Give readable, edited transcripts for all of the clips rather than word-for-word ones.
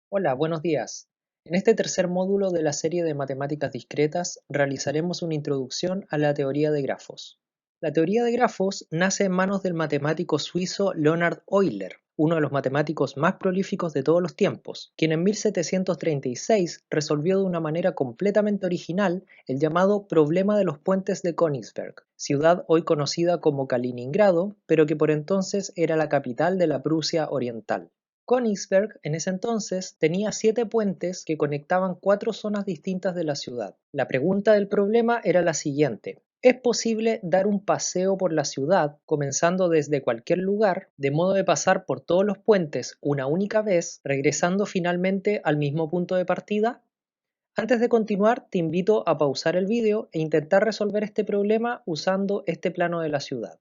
Hola, buenos días. En este tercer módulo de la serie de matemáticas discretas realizaremos una introducción a la teoría de grafos. La teoría de grafos nace en manos del matemático suizo Leonhard Euler, uno de los matemáticos más prolíficos de todos los tiempos, quien en 1736 resolvió de una manera completamente original el llamado problema de los puentes de Königsberg, ciudad hoy conocida como Kaliningrado, pero que por entonces era la capital de la Prusia Oriental. Königsberg en ese entonces tenía 7 puentes que conectaban 4 zonas distintas de la ciudad. La pregunta del problema era la siguiente: ¿es posible dar un paseo por la ciudad comenzando desde cualquier lugar, de modo de pasar por todos los puentes una única vez, regresando finalmente al mismo punto de partida? Antes de continuar, te invito a pausar el vídeo e intentar resolver este problema usando este plano de la ciudad.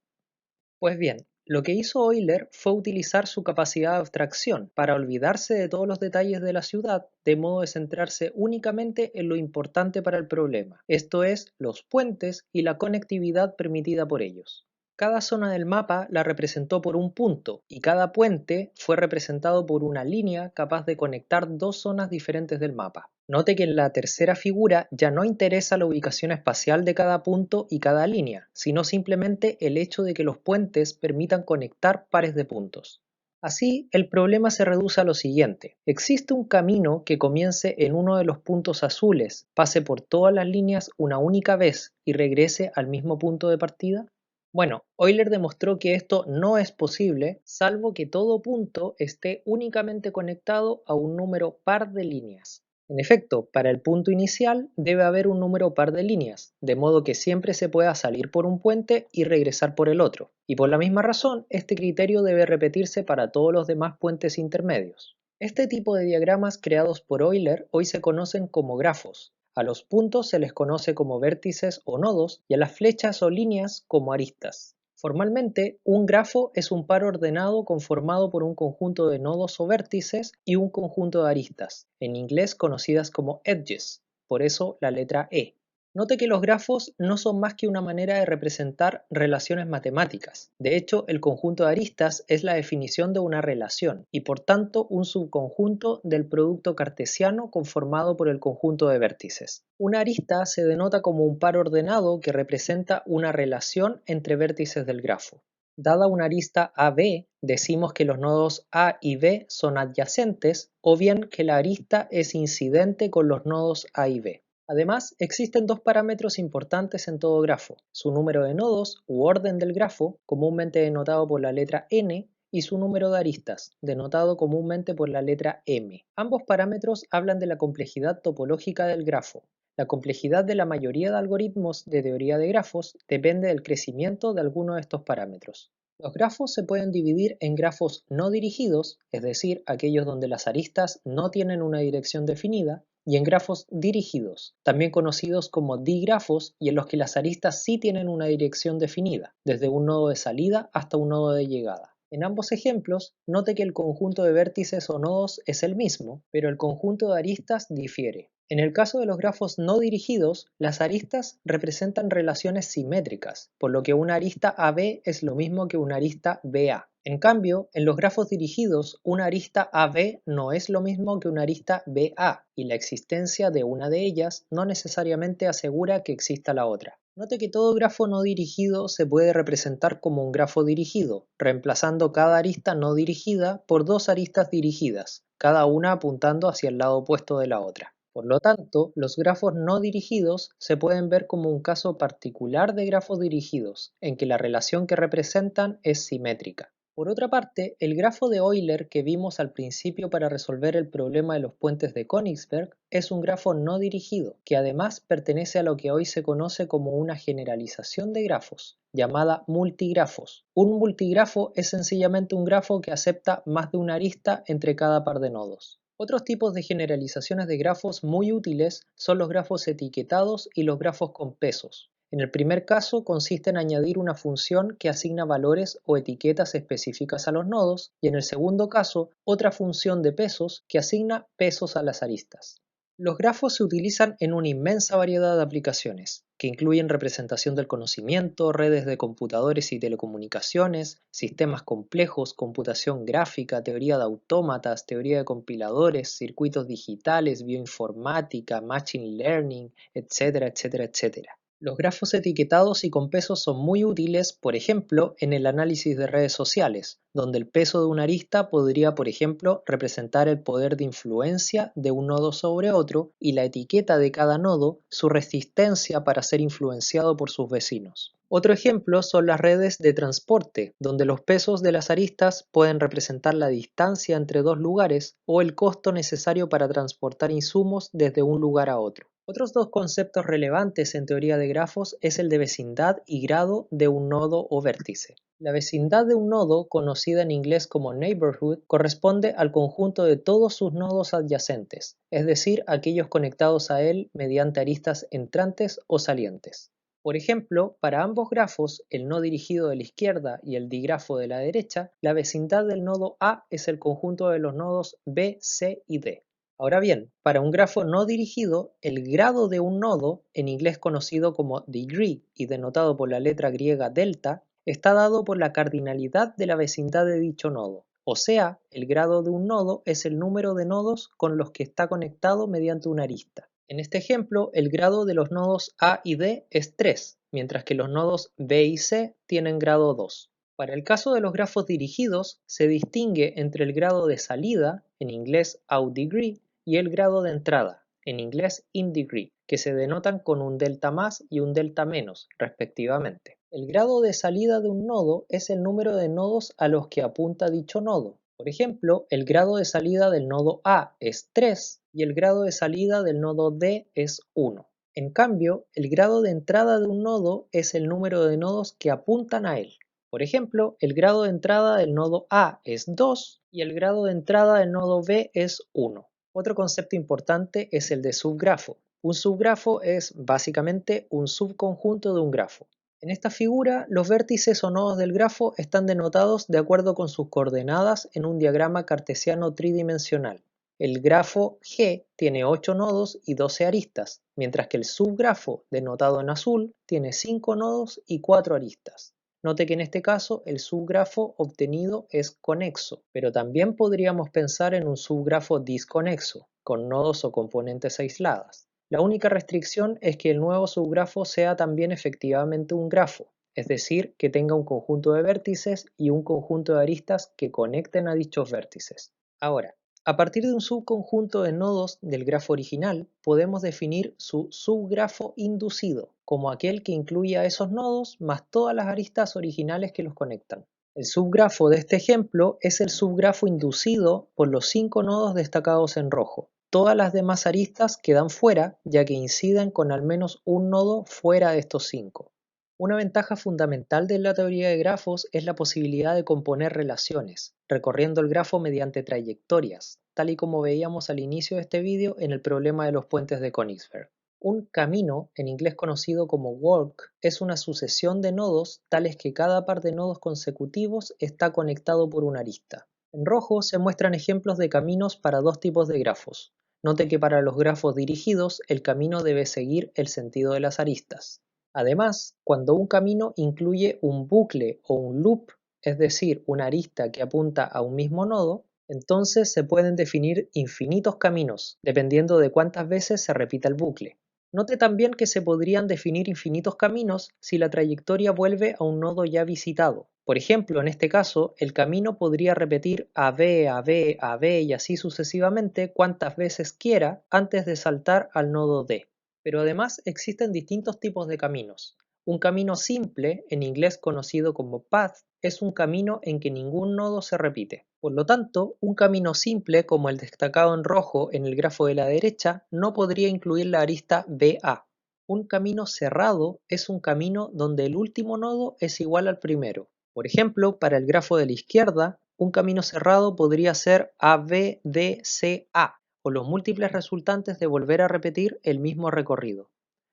Pues bien, lo que hizo Euler fue utilizar su capacidad de abstracción para olvidarse de todos los detalles de la ciudad, de modo de centrarse únicamente en lo importante para el problema, esto es, los puentes y la conectividad permitida por ellos. Cada zona del mapa la representó por un punto y cada puente fue representado por una línea capaz de conectar dos zonas diferentes del mapa. Note que en la tercera figura ya no interesa la ubicación espacial de cada punto y cada línea, sino simplemente el hecho de que los puentes permitan conectar pares de puntos. Así, el problema se reduce a lo siguiente: ¿existe un camino que comience en uno de los puntos azules, pase por todas las líneas una única vez y regrese al mismo punto de partida? Bueno, Euler demostró que esto no es posible, salvo que todo punto esté únicamente conectado a un número par de líneas. En efecto, para el punto inicial debe haber un número par de líneas, de modo que siempre se pueda salir por un puente y regresar por el otro. Y por la misma razón, este criterio debe repetirse para todos los demás puentes intermedios. Este tipo de diagramas creados por Euler hoy se conocen como grafos. A los puntos se les conoce como vértices o nodos y a las flechas o líneas como aristas. Formalmente, un grafo es un par ordenado conformado por un conjunto de nodos o vértices y un conjunto de aristas, en inglés conocidas como edges, por eso la letra E. Note que los grafos no son más que una manera de representar relaciones matemáticas. De hecho, el conjunto de aristas es la definición de una relación y por tanto un subconjunto del producto cartesiano conformado por el conjunto de vértices. Una arista se denota como un par ordenado que representa una relación entre vértices del grafo. Dada una arista AB, decimos que los nodos A y B son adyacentes o bien que la arista es incidente con los nodos A y B. Además, existen dos parámetros importantes en todo grafo: su número de nodos u orden del grafo, comúnmente denotado por la letra n, y su número de aristas, denotado comúnmente por la letra m. Ambos parámetros hablan de la complejidad topológica del grafo. La complejidad de la mayoría de algoritmos de teoría de grafos depende del crecimiento de alguno de estos parámetros. Los grafos se pueden dividir en grafos no dirigidos, es decir, aquellos donde las aristas no tienen una dirección definida, y en grafos dirigidos, también conocidos como digrafos, y en los que las aristas sí tienen una dirección definida, desde un nodo de salida hasta un nodo de llegada. En ambos ejemplos, note que el conjunto de vértices o nodos es el mismo, pero el conjunto de aristas difiere. En el caso de los grafos no dirigidos, las aristas representan relaciones simétricas, por lo que una arista AB es lo mismo que una arista BA. En cambio, en los grafos dirigidos, una arista AB no es lo mismo que una arista BA, y la existencia de una de ellas no necesariamente asegura que exista la otra. Note que todo grafo no dirigido se puede representar como un grafo dirigido, reemplazando cada arista no dirigida por dos aristas dirigidas, cada una apuntando hacia el lado opuesto de la otra. Por lo tanto, los grafos no dirigidos se pueden ver como un caso particular de grafos dirigidos, en que la relación que representan es simétrica. Por otra parte, el grafo de Euler que vimos al principio para resolver el problema de los puentes de Königsberg es un grafo no dirigido, que además pertenece a lo que hoy se conoce como una generalización de grafos, llamada multigrafos. Un multigrafo es sencillamente un grafo que acepta más de una arista entre cada par de nodos. Otros tipos de generalizaciones de grafos muy útiles son los grafos etiquetados y los grafos con pesos. En el primer caso consiste en añadir una función que asigna valores o etiquetas específicas a los nodos, y en el segundo caso otra función de pesos que asigna pesos a las aristas. Los grafos se utilizan en una inmensa variedad de aplicaciones, que incluyen representación del conocimiento, redes de computadores y telecomunicaciones, sistemas complejos, computación gráfica, teoría de autómatas, teoría de compiladores, circuitos digitales, bioinformática, machine learning, etcétera, etcétera, etcétera. Los grafos etiquetados y con pesos son muy útiles, por ejemplo, en el análisis de redes sociales, donde el peso de una arista podría, por ejemplo, representar el poder de influencia de un nodo sobre otro y la etiqueta de cada nodo su resistencia para ser influenciado por sus vecinos. Otro ejemplo son las redes de transporte, donde los pesos de las aristas pueden representar la distancia entre dos lugares o el costo necesario para transportar insumos desde un lugar a otro. Otros dos conceptos relevantes en teoría de grafos es el de vecindad y grado de un nodo o vértice. La vecindad de un nodo, conocida en inglés como neighborhood, corresponde al conjunto de todos sus nodos adyacentes, es decir, aquellos conectados a él mediante aristas entrantes o salientes. Por ejemplo, para ambos grafos, el no dirigido de la izquierda y el digrafo de la derecha, la vecindad del nodo A es el conjunto de los nodos B, C y D. Ahora bien, para un grafo no dirigido, el grado de un nodo, en inglés conocido como degree y denotado por la letra griega delta, está dado por la cardinalidad de la vecindad de dicho nodo. O sea, el grado de un nodo es el número de nodos con los que está conectado mediante una arista. En este ejemplo, el grado de los nodos A y D es 3, mientras que los nodos B y C tienen grado 2. Para el caso de los grafos dirigidos, se distingue entre el grado de salida, en inglés out degree, y el grado de entrada, en inglés in degree, que se denotan con un delta más y un delta menos, respectivamente. El grado de salida de un nodo es el número de nodos a los que apunta dicho nodo. Por ejemplo, el grado de salida del nodo A es 3 y el grado de salida del nodo D es 1. En cambio, el grado de entrada de un nodo es el número de nodos que apuntan a él. Por ejemplo, el grado de entrada del nodo A es 2 y el grado de entrada del nodo B es 1. Otro concepto importante es el de subgrafo. Un subgrafo es básicamente un subconjunto de un grafo. En esta figura, los vértices o nodos del grafo están denotados de acuerdo con sus coordenadas en un diagrama cartesiano tridimensional. El grafo G tiene 8 nodos y 12 aristas, mientras que el subgrafo, denotado en azul, tiene 5 nodos y 4 aristas. Note que en este caso el subgrafo obtenido es conexo, pero también podríamos pensar en un subgrafo disconexo, con nodos o componentes aisladas. La única restricción es que el nuevo subgrafo sea también efectivamente un grafo, es decir, que tenga un conjunto de vértices y un conjunto de aristas que conecten a dichos vértices. Ahora, a partir de un subconjunto de nodos del grafo original, podemos definir su subgrafo inducido, como aquel que incluye a esos nodos más todas las aristas originales que los conectan. El subgrafo de este ejemplo es el subgrafo inducido por los 5 nodos destacados en rojo. Todas las demás aristas quedan fuera, ya que inciden con al menos un nodo fuera de estos 5. Una ventaja fundamental de la teoría de grafos es la posibilidad de componer relaciones, recorriendo el grafo mediante trayectorias, tal y como veíamos al inicio de este vídeo en el problema de los puentes de Königsberg. Un camino, en inglés conocido como walk, es una sucesión de nodos tales que cada par de nodos consecutivos está conectado por una arista. En rojo se muestran ejemplos de caminos para dos tipos de grafos. Note que para los grafos dirigidos el camino debe seguir el sentido de las aristas. Además, cuando un camino incluye un bucle o un loop, es decir, una arista que apunta a un mismo nodo, entonces se pueden definir infinitos caminos, dependiendo de cuántas veces se repita el bucle. Note también que se podrían definir infinitos caminos si la trayectoria vuelve a un nodo ya visitado. Por ejemplo, en este caso, el camino podría repetir AB, AB, AB y así sucesivamente cuantas veces quiera antes de saltar al nodo D. Pero además existen distintos tipos de caminos. Un camino simple, en inglés conocido como path, es un camino en que ningún nodo se repite. Por lo tanto, un camino simple como el destacado en rojo en el grafo de la derecha no podría incluir la arista BA. Un camino cerrado es un camino donde el último nodo es igual al primero. Por ejemplo, para el grafo de la izquierda, un camino cerrado podría ser ABDCA, o los múltiples resultantes de volver a repetir el mismo recorrido.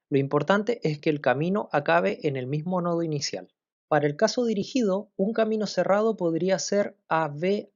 Lo importante es que el camino acabe en el mismo nodo inicial. Para el caso dirigido, un camino cerrado podría ser ABABDCA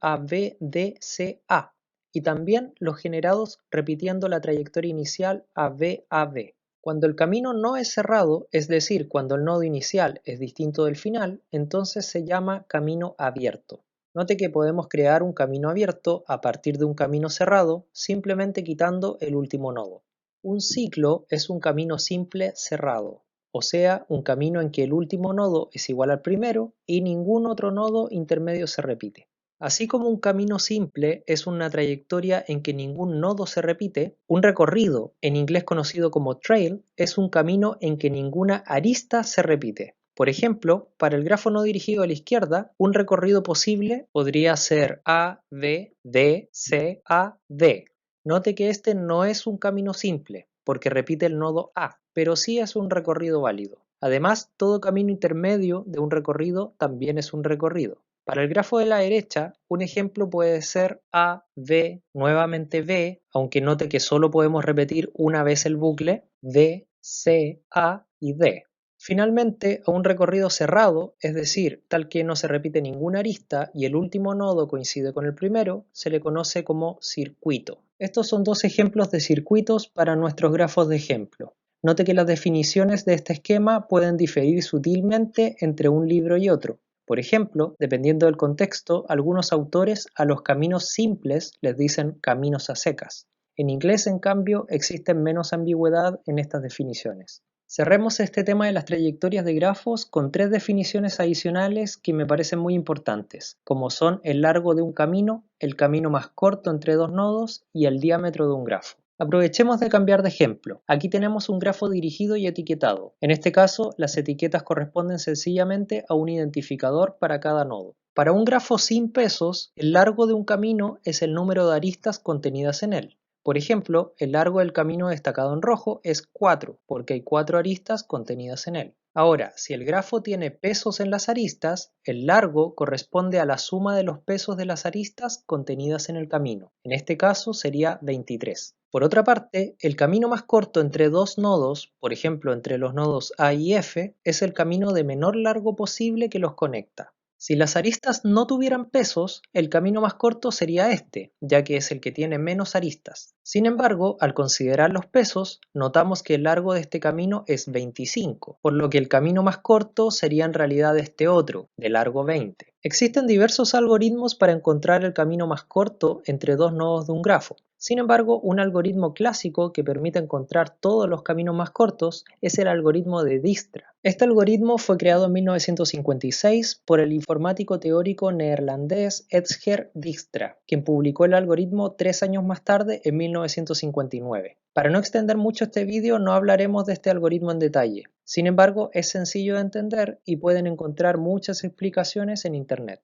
y también los generados repitiendo la trayectoria inicial AB. Cuando el camino no es cerrado, es decir, cuando el nodo inicial es distinto del final, entonces se llama camino abierto. Note que podemos crear un camino abierto a partir de un camino cerrado simplemente quitando el último nodo. Un ciclo es un camino simple cerrado, o sea, un camino en que el último nodo es igual al primero y ningún otro nodo intermedio se repite. Así como un camino simple es una trayectoria en que ningún nodo se repite, un recorrido, en inglés conocido como trail, es un camino en que ninguna arista se repite. Por ejemplo, para el grafo no dirigido a la izquierda, un recorrido posible podría ser A, B, D, C, A, D. Note que este no es un camino simple, porque repite el nodo A, pero sí es un recorrido válido. Además, todo camino intermedio de un recorrido también es un recorrido. Para el grafo de la derecha, un ejemplo puede ser A, B, nuevamente B, aunque note que solo podemos repetir una vez el bucle, D, C, A y D. Finalmente, a un recorrido cerrado, es decir, tal que no se repite ninguna arista y el último nodo coincide con el primero, se le conoce como circuito. Estos son dos ejemplos de circuitos para nuestros grafos de ejemplo. Note que las definiciones de este esquema pueden diferir sutilmente entre un libro y otro. Por ejemplo, dependiendo del contexto, algunos autores a los caminos simples les dicen caminos a secas. En inglés, en cambio, existe menos ambigüedad en estas definiciones. Cerremos este tema de las trayectorias de grafos con tres definiciones adicionales que me parecen muy importantes, como son el largo de un camino, el camino más corto entre dos nodos y el diámetro de un grafo. Aprovechemos de cambiar de ejemplo. Aquí tenemos un grafo dirigido y etiquetado. En este caso, las etiquetas corresponden sencillamente a un identificador para cada nodo. Para un grafo sin pesos, el largo de un camino es el número de aristas contenidas en él. Por ejemplo, el largo del camino destacado en rojo es 4, porque hay 4 aristas contenidas en él. Ahora, si el grafo tiene pesos en las aristas, el largo corresponde a la suma de los pesos de las aristas contenidas en el camino. En este caso sería 23. Por otra parte, el camino más corto entre dos nodos, por ejemplo entre los nodos A y F, es el camino de menor largo posible que los conecta. Si las aristas no tuvieran pesos, el camino más corto sería este, ya que es el que tiene menos aristas. Sin embargo, al considerar los pesos, notamos que el largo de este camino es 25, por lo que el camino más corto sería en realidad este otro, de largo 20. Existen diversos algoritmos para encontrar el camino más corto entre dos nodos de un grafo. Sin embargo, un algoritmo clásico que permite encontrar todos los caminos más cortos es el algoritmo de Dijkstra. Este algoritmo fue creado en 1956 por el informático teórico neerlandés Edsger Dijkstra, quien publicó el algoritmo 3 años más tarde en 1959. Para no extender mucho este vídeo, no hablaremos de este algoritmo en detalle. Sin embargo, es sencillo de entender y pueden encontrar muchas explicaciones en Internet.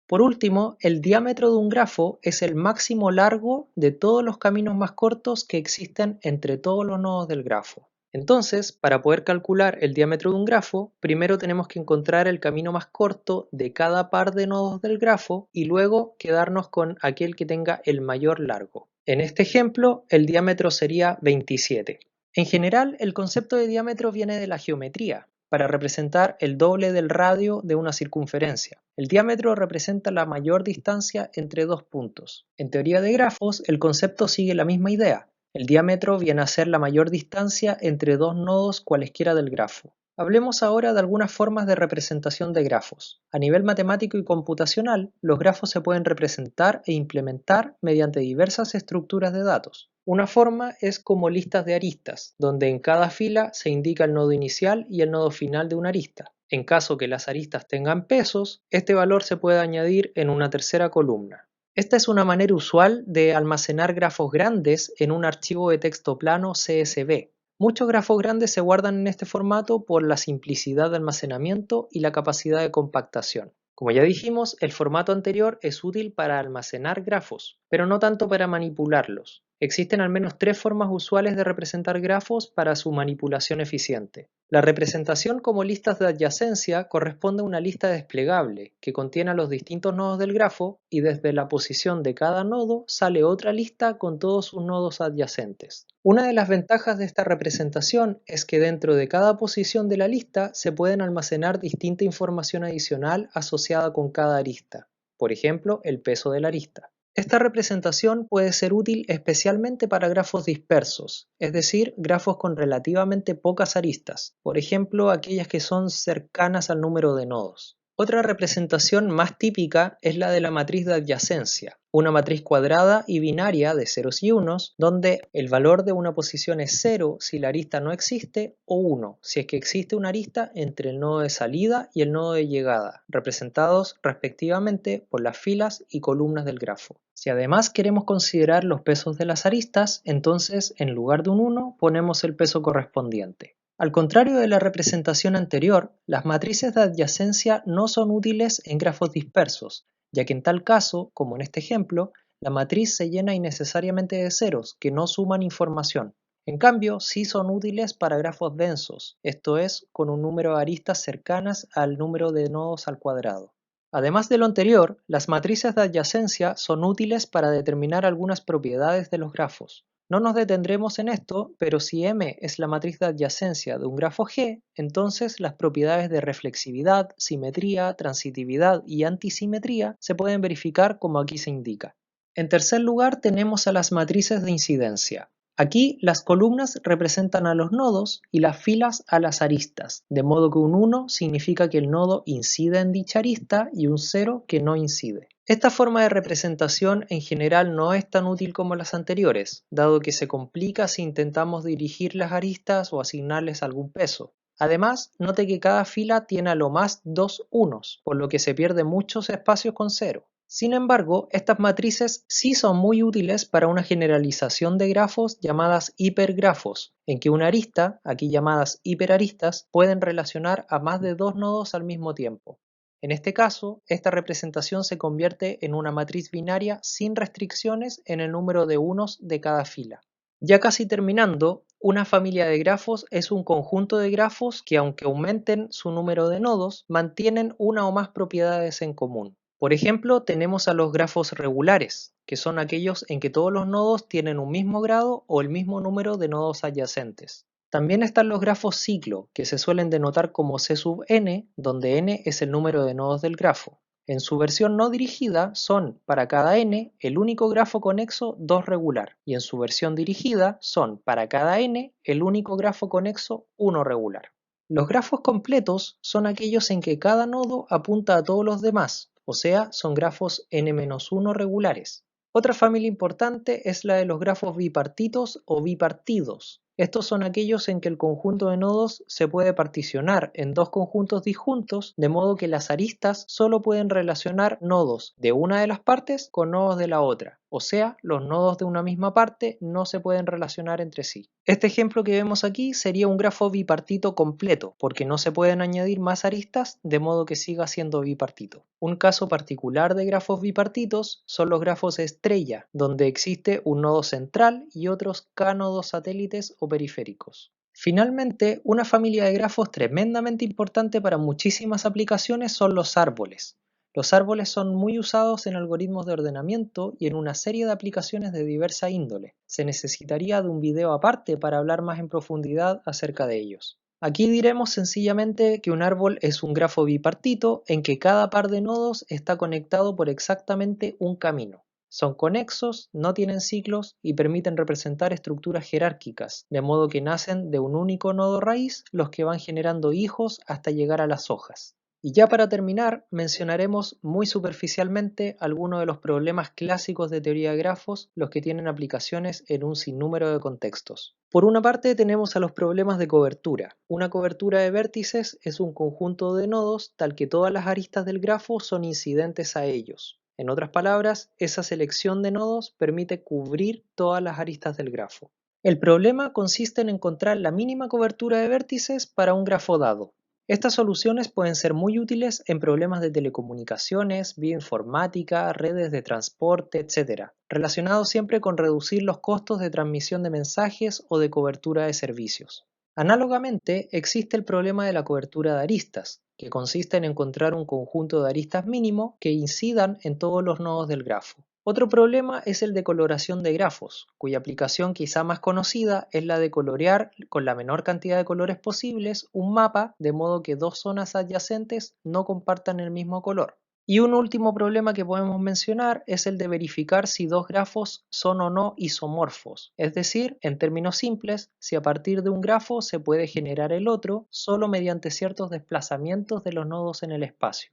Por último, el diámetro de un grafo es el máximo largo de todos los caminos más cortos que existen entre todos los nodos del grafo. Entonces, para poder calcular el diámetro de un grafo, primero tenemos que encontrar el camino más corto de cada par de nodos del grafo y luego quedarnos con aquel que tenga el mayor largo. En este ejemplo, el diámetro sería 27. En general, el concepto de diámetro viene de la geometría, para representar el doble del radio de una circunferencia. El diámetro representa la mayor distancia entre dos puntos. En teoría de grafos, el concepto sigue la misma idea. El diámetro viene a ser la mayor distancia entre dos nodos cualesquiera del grafo. Hablemos ahora de algunas formas de representación de grafos. A nivel matemático y computacional, los grafos se pueden representar e implementar mediante diversas estructuras de datos. Una forma es como listas de aristas, donde en cada fila se indica el nodo inicial y el nodo final de una arista. En caso que las aristas tengan pesos, este valor se puede añadir en una tercera columna. Esta es una manera usual de almacenar grafos grandes en un archivo de texto plano CSV. Muchos grafos grandes se guardan en este formato por la simplicidad de almacenamiento y la capacidad de compactación. Como ya dijimos, el formato anterior es útil para almacenar grafos, pero no tanto para manipularlos. Existen al menos tres formas usuales de representar grafos para su manipulación eficiente. La representación como listas de adyacencia corresponde a una lista desplegable que contiene a los distintos nodos del grafo y desde la posición de cada nodo sale otra lista con todos sus nodos adyacentes. Una de las ventajas de esta representación es que dentro de cada posición de la lista se pueden almacenar distinta información adicional asociada con cada arista. Por ejemplo, el peso de la arista. Esta representación puede ser útil especialmente para grafos dispersos, es decir, grafos con relativamente pocas aristas, por ejemplo, aquellas que son cercanas al número de nodos. Otra representación más típica es la de la matriz de adyacencia, una matriz cuadrada y binaria de ceros y unos, donde el valor de una posición es 0 si la arista no existe o 1 si es que existe una arista entre el nodo de salida y el nodo de llegada, representados respectivamente por las filas y columnas del grafo. Si además queremos considerar los pesos de las aristas, entonces en lugar de un 1 ponemos el peso correspondiente. Al contrario de la representación anterior, las matrices de adyacencia no son útiles en grafos dispersos, ya que en tal caso, como en este ejemplo, la matriz se llena innecesariamente de ceros que no suman información. En cambio, sí son útiles para grafos densos, esto es, con un número de aristas cercanas al número de nodos al cuadrado. Además de lo anterior, las matrices de adyacencia son útiles para determinar algunas propiedades de los grafos. No nos detendremos en esto, pero si M es la matriz de adyacencia de un grafo G, entonces las propiedades de reflexividad, simetría, transitividad y antisimetría se pueden verificar como aquí se indica. En tercer lugar tenemos a las matrices de incidencia. Aquí las columnas representan a los nodos y las filas a las aristas, de modo que un 1 significa que el nodo incide en dicha arista y un 0 que no incide. Esta forma de representación en general no es tan útil como las anteriores, dado que se complica si intentamos dirigir las aristas o asignarles algún peso. Además, note que cada fila tiene a lo más dos unos, por lo que se pierde muchos espacios con 0. Sin embargo, estas matrices sí son muy útiles para una generalización de grafos llamadas hipergrafos, en que una arista, aquí llamadas hiperaristas, pueden relacionar a más de dos nodos al mismo tiempo. En este caso, esta representación se convierte en una matriz binaria sin restricciones en el número de unos de cada fila. Ya casi terminando, una familia de grafos es un conjunto de grafos que, aunque aumenten su número de nodos, mantienen una o más propiedades en común. Por ejemplo, tenemos a los grafos regulares, que son aquellos en que todos los nodos tienen un mismo grado o el mismo número de nodos adyacentes. También están los grafos ciclo, que se suelen denotar como C sub n, donde n es el número de nodos del grafo. En su versión no dirigida son, para cada n, el único grafo conexo 2 regular, y en su versión dirigida son, para cada n, el único grafo conexo 1 regular. Los grafos completos son aquellos en que cada nodo apunta a todos los demás, o sea, son grafos n-1 regulares. Otra familia importante es la de los grafos bipartitos o bipartidos. Estos son aquellos en que el conjunto de nodos se puede particionar en dos conjuntos disjuntos, de modo que las aristas solo pueden relacionar nodos de una de las partes con nodos de la otra, o sea, los nodos de una misma parte no se pueden relacionar entre sí. Este ejemplo que vemos aquí sería un grafo bipartito completo, porque no se pueden añadir más aristas, de modo que siga siendo bipartito. Un caso particular de grafos bipartitos son los grafos estrella, donde existe un nodo central y otros k-nodos satélites o periféricos. Finalmente, una familia de grafos tremendamente importante para muchísimas aplicaciones son los árboles. Los árboles son muy usados en algoritmos de ordenamiento y en una serie de aplicaciones de diversa índole. Se necesitaría de un video aparte para hablar más en profundidad acerca de ellos. Aquí diremos sencillamente que un árbol es un grafo bipartito en que cada par de nodos está conectado por exactamente un camino. Son conexos, no tienen ciclos y permiten representar estructuras jerárquicas, de modo que nacen de un único nodo raíz los que van generando hijos hasta llegar a las hojas. Y ya para terminar, mencionaremos muy superficialmente algunos de los problemas clásicos de teoría de grafos, los que tienen aplicaciones en un sinnúmero de contextos. Por una parte tenemos a los problemas de cobertura. Una cobertura de vértices es un conjunto de nodos tal que todas las aristas del grafo son incidentes a ellos. En otras palabras, esa selección de nodos permite cubrir todas las aristas del grafo. El problema consiste en encontrar la mínima cobertura de vértices para un grafo dado. Estas soluciones pueden ser muy útiles en problemas de telecomunicaciones, bioinformática, redes de transporte, etc., relacionados siempre con reducir los costos de transmisión de mensajes o de cobertura de servicios. Análogamente, existe el problema de la cobertura de aristas, que consiste en encontrar un conjunto de aristas mínimo que incidan en todos los nodos del grafo. Otro problema es el de coloración de grafos, cuya aplicación quizá más conocida es la de colorear con la menor cantidad de colores posibles un mapa de modo que dos zonas adyacentes no compartan el mismo color. Y un último problema que podemos mencionar es el de verificar si dos grafos son o no isomorfos, es decir, en términos simples, si a partir de un grafo se puede generar el otro solo mediante ciertos desplazamientos de los nodos en el espacio.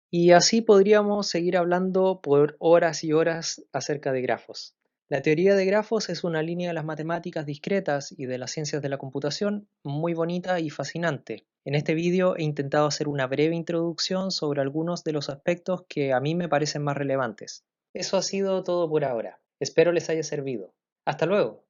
Y así podríamos seguir hablando por horas y horas acerca de grafos. La teoría de grafos es una línea de las matemáticas discretas y de las ciencias de la computación muy bonita y fascinante. En este vídeo he intentado hacer una breve introducción sobre algunos de los aspectos que a mí me parecen más relevantes. Eso ha sido todo por ahora. Espero les haya servido. Hasta luego.